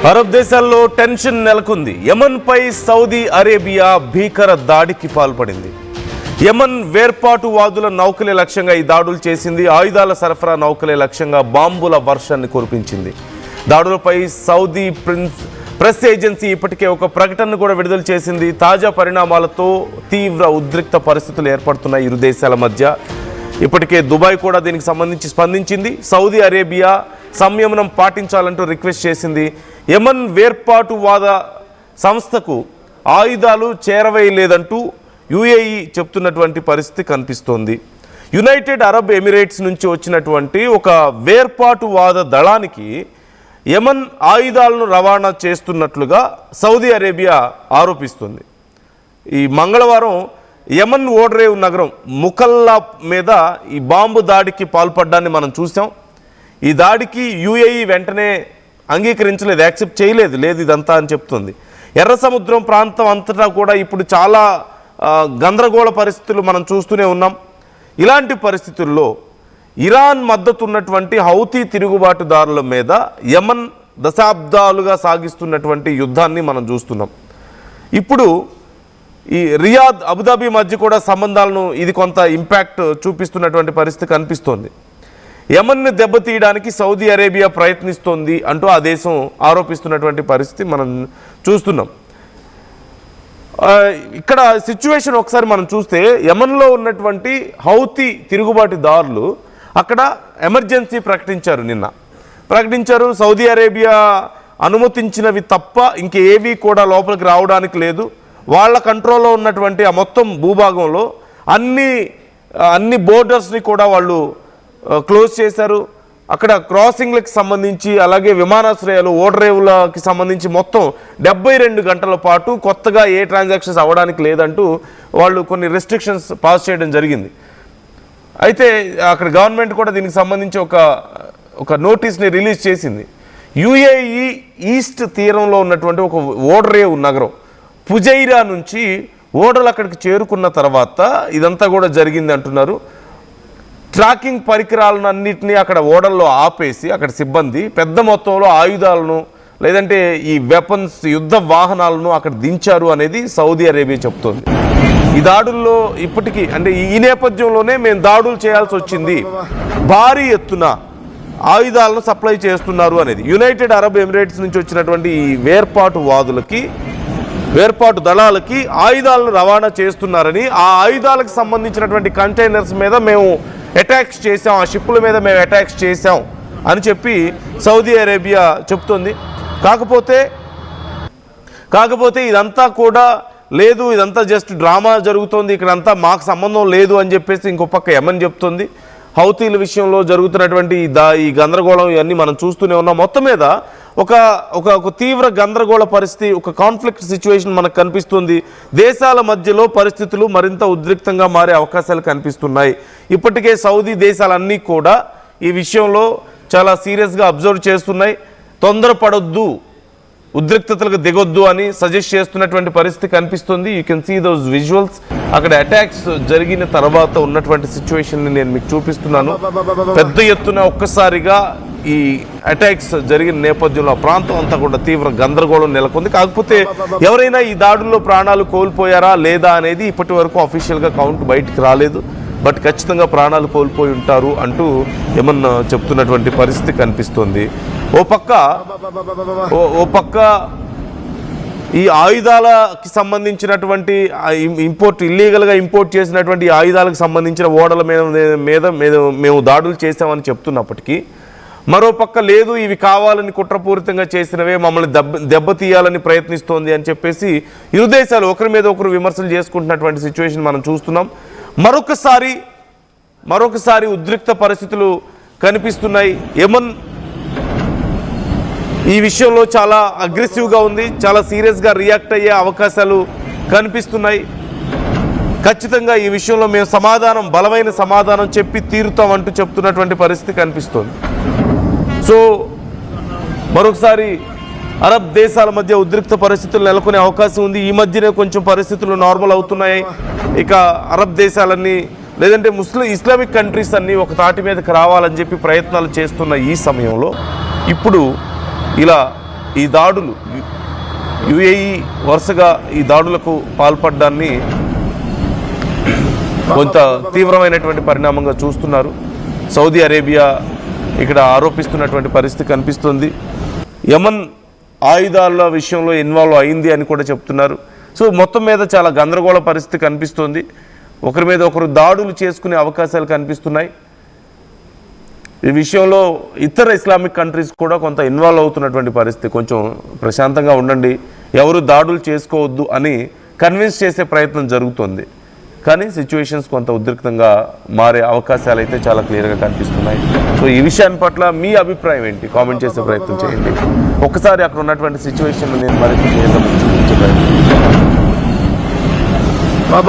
Arab దేశాల్లో tension నెలకొంది. యమన్పై Saudi Arabia భీకర దాడికి పాల్పడింది. యమన్ వేర్పాటువాదుల నౌకలే లక్ష్యంగా ఈ దాడులు చేసింది. ఆయుధాల సరఫరా నౌకలే లక్ష్యంగా బాంబుల వర్షాన్ని కురిపించింది. దాడులపై సౌదీ ప్రెస్ ఏజెన్సీ ఇప్పటికే ఒక ప్రకటనను కూడా విడుదల చేసింది. తాజా పరిణామాలతో తీవ్ర ఉద్రిక్త పరిస్థితులు ఏర్పడుతున్నాయి ఇరు దేశాల మధ్య. ఇప్పటికే దుబాయ్ కూడా దీనికి సంబంధించి స్పందించింది. సౌదీ అరేబియా సంయమనం పాటించాలంటూ రిక్వెస్ట్ చేసింది. యమన్ వేర్పాటువాద సంస్థకు ఆయుధాలు చేరవేయలేదంటూ యుఏఈ చెప్తున్నటువంటి పరిస్థితి కనిపిస్తోంది. యునైటెడ్ అరబ్ ఎమిరేట్స్ నుంచి వచ్చినటువంటి ఒక వేర్పాటువాద దళానికి యమన్ ఆయుధాలను రవాణా చేస్తున్నట్లుగా సౌదీ అరేబియా ఆరోపిస్తుంది. ఈ మంగళవారం యమన్ ఓడరేవు నగరం ముకల్లా మీద ఈ బాంబు దాడికి పాల్పడ్డాన్ని మనం చూసాం. ఈ దాడికి యుఏఈ వెంటనే అంగీకరించలేదు, యాక్సెప్ట్ చేయలేదు, లేదు ఇదంతా అని చెప్తుంది. ఎర్ర సముద్రం ప్రాంతం అంతటా కూడా ఇప్పుడు చాలా గందరగోళ పరిస్థితులు మనం చూస్తూనే ఉన్నాం. ఇలాంటి పరిస్థితుల్లో ఇరాన్ మద్దతు ఉన్నటువంటి హౌతీ తిరుగుబాటుదారుల మీద యమన్ దశాబ్దాలుగా సాగిస్తున్నటువంటి యుద్ధాన్ని మనం చూస్తున్నాం. ఇప్పుడు ఈ రియాద్ అబుదాబి మధ్య కూడా సంబంధాలను ఇది కొంత ఇంపాక్ట్ చూపిస్తున్నటువంటి పరిస్థితి కనిపిస్తోంది. యమన్ను దెబ్బతీయడానికి సౌదీ అరేబియా ప్రయత్నిస్తోంది అంటూ ఆ దేశం ఆరోపిస్తున్నటువంటి పరిస్థితి మనం చూస్తున్నాం. ఇక్కడ సిచ్యువేషన్ ఒకసారి మనం చూస్తే యమన్లో ఉన్నటువంటి హౌతీ తిరుగుబాటుదారులు అక్కడ ఎమర్జెన్సీ ప్రకటించారు. సౌదీ అరేబియా అనుమతించినవి తప్ప ఇంకేవి కూడా లోపలికి రావడానికి లేదు. వాళ్ళ కంట్రోల్లో ఉన్నటువంటి ఆ మొత్తం భూభాగంలో అన్ని బోర్డర్స్ని కూడా వాళ్ళు క్లోజ్ చేశారు. అక్కడ క్రాసింగ్లకు సంబంధించి అలాగే విమానాశ్రయాలు ఓడరేవులకి సంబంధించి మొత్తం 72 గంటల పాటు కొత్తగా ఏ ట్రాన్సాక్షన్స్ అవ్వడానికి లేదంటూ వాళ్ళు కొన్ని రెస్ట్రిక్షన్స్ పాస్ చేయడం జరిగింది. అయితే అక్కడ గవర్నమెంట్ కూడా దీనికి సంబంధించి ఒక నోటీస్ని రిలీజ్ చేసింది. యుఏఈ ఈస్ట్ తీరంలో ఉన్నటువంటి ఒక ఓడరేవు నగరం ఫుజైరా నుంచి ఓడలు అక్కడికి చేరుకున్న తర్వాత ఇదంతా కూడా జరిగింది అంటున్నారు. ట్రాకింగ్ పరికరాలను అన్నింటినీ అక్కడ ఓడల్లో ఆపేసి అక్కడ సిబ్బంది పెద్ద మొత్తంలో ఆయుధాలను లేదంటే ఈ వెపన్స్ యుద్ధ వాహనాలను అక్కడ దించారు అనేది సౌదీ అరేబియా చెప్తోంది. ఈ దాడుల్లో ఇప్పటికీ అంటే ఈ నేపథ్యంలోనే మేము దాడులు చేయాల్సి వచ్చింది, భారీ ఎత్తున ఆయుధాలను సప్లై చేస్తున్నారు అనేది. యునైటెడ్ అరబ్ ఎమిరేట్స్ నుంచి వచ్చినటువంటి ఈ వేర్పాటు దళాలకి ఆయుధాలను రవాణా చేస్తున్నారని, ఆ ఆయుధాలకు సంబంధించినటువంటి కంటైనర్స్ మీద మేము అటాక్స్ చేసాం, ఆ షిప్పుల మీద మేము అటాక్స్ చేసాం అని చెప్పి సౌదీ అరేబియా చెప్తుంది. కాకపోతే ఇదంతా కూడా లేదు, ఇదంతా జస్ట్ డ్రామా జరుగుతోంది, ఇక్కడంతా మాకు సంబంధం లేదు అని చెప్పేసి ఇంకో పక్క యమన్ చెప్తుంది. హౌతీల విషయంలో జరుగుతున్నటువంటి ఈ గందరగోళం ఇవన్నీ మనం చూస్తూనే ఉన్నాం. మొత్తం మీద ఒక తీవ్ర గందరగోళ పరిస్థితి, ఒక కాన్ఫ్లిక్ట్ సిచ్యువేషన్ మనకు కనిపిస్తుంది. దేశాల మధ్యలో పరిస్థితులు మరింత ఉద్రిక్తంగా మారే అవకాశాలు కనిపిస్తున్నాయి. ఇప్పటికే సౌదీ దేశాలన్నీ కూడా ఈ విషయంలో చాలా సీరియస్గా అబ్జర్వ్ చేస్తున్నాయి. తొందరపడొద్దు, ఉద్రిక్తతలకు దిగొద్దు అని సజెస్ట్ చేస్తున్నటువంటి పరిస్థితి కనిపిస్తుంది. You can see those visuals. అక్కడ అటాక్స్ జరిగిన తర్వాత ఉన్నటువంటి సిచ్యువేషన్ని నేను మీకు చూపిస్తున్నాను. పెద్ద ఎత్తున ఒక్కసారిగా ఈ అటాక్స్ జరిగిన నేపథ్యంలో ఆ ప్రాంతం అంతా కూడా తీవ్ర గందరగోళం నెలకొంది. కాకపోతే ఎవరైనా ఈ దాడుల్లో ప్రాణాలు కోల్పోయారా లేదా అనేది ఇప్పటి వరకు అఫీషియల్గా కౌంట్ బయటికి రాలేదు. బట్ ఖచ్చితంగా ప్రాణాలు కోల్పోయి ఉంటారు అంటూ ఏమన్నా చెప్తున్నటువంటి పరిస్థితి కనిపిస్తుంది. ఓ పక్క ఈ ఆయుధాలకి సంబంధించినటువంటి ఇల్లీగల్గా ఇంపోర్ట్ చేసినటువంటి ఆయుధాలకు సంబంధించిన ఓడల మీద మేము దాడులు చేసామని చెప్తున్నప్పటికీ మరోపక్క లేదు, ఇవి కావాలని కుట్రపూరితంగా చేసినవే, మమ్మల్ని దెబ్బతీయాలని ప్రయత్నిస్తోంది అని చెప్పేసి ఇరు దేశాలు ఒకరి మీద ఒకరు విమర్శలు చేసుకుంటున్నటువంటి సిచ్యువేషన్ మనం చూస్తున్నాం. మరొకసారి ఉద్రిక్త పరిస్థితులు కనిపిస్తున్నాయి. యమన్ ఈ విషయంలో చాలా అగ్రెసివ్గా ఉంది, చాలా సీరియస్గా రియాక్ట్ అయ్యే అవకాశాలు కనిపిస్తున్నాయి. ఖచ్చితంగా ఈ విషయంలో మేము బలమైన సమాధానం చెప్పి తీరుతామంటూ చెప్తున్నటువంటి పరిస్థితి కనిపిస్తుంది. సో మరొకసారి అరబ్ దేశాల మధ్య ఉద్రిక్త పరిస్థితులు నెలకొనే అవకాశం ఉంది. ఈ మధ్యనే కొంచెం పరిస్థితులు నార్మల్ అవుతున్నాయి. ఇక అరబ్ దేశాలన్నీ లేదంటే ఇస్లామిక్ కంట్రీస్ అన్నీ ఒక తాటి మీదకి రావాలని చెప్పి ప్రయత్నాలు చేస్తున్న ఈ సమయంలో ఇప్పుడు ఇలా ఈ దాడులు యుఏఈ వరుసగా ఈ దాడులకు పాల్పడ్డాన్ని కొంత తీవ్రమైనటువంటి పరిణామంగా చూస్తున్నారు. సౌదీ అరేబియా ఇక్కడ ఆరోపిస్తున్నటువంటి పరిస్థితి కనిపిస్తుంది. యమన్ ఆయుధాల విషయంలో ఇన్వాల్వ్ అయింది అని కూడా చెప్తున్నారు. సో మొత్తం మీద చాలా గందరగోళ పరిస్థితి కనిపిస్తుంది. ఒకరి మీద ఒకరు దాడులు చేసుకునే అవకాశాలు కనిపిస్తున్నాయి. ఈ విషయంలో ఇతర ఇస్లామిక్ కంట్రీస్ కూడా కొంత ఇన్వాల్వ్ అవుతున్నటువంటి పరిస్థితి. కొంచెం ప్రశాంతంగా ఉండండి, ఎవరు దాడులు చేసుకోవద్దు అని కన్విన్స్ చేసే ప్రయత్నం జరుగుతుంది. కానీ సిచ్యువేషన్స్ కొంత ఉద్రిక్తంగా మారే అవకాశాలు అయితే చాలా క్లియర్గా కనిపిస్తున్నాయి. సో ఈ విషయాన్ని పట్ల మీ అభిప్రాయం ఏంటి? కామెంట్ చేసే ప్రయత్నం చేయండి. ఒకసారి అక్కడ ఉన్నటువంటి సిచ్యువేషన్ నేను మరింత క్లియర్గా చూపించే ప్రయత్నం Ba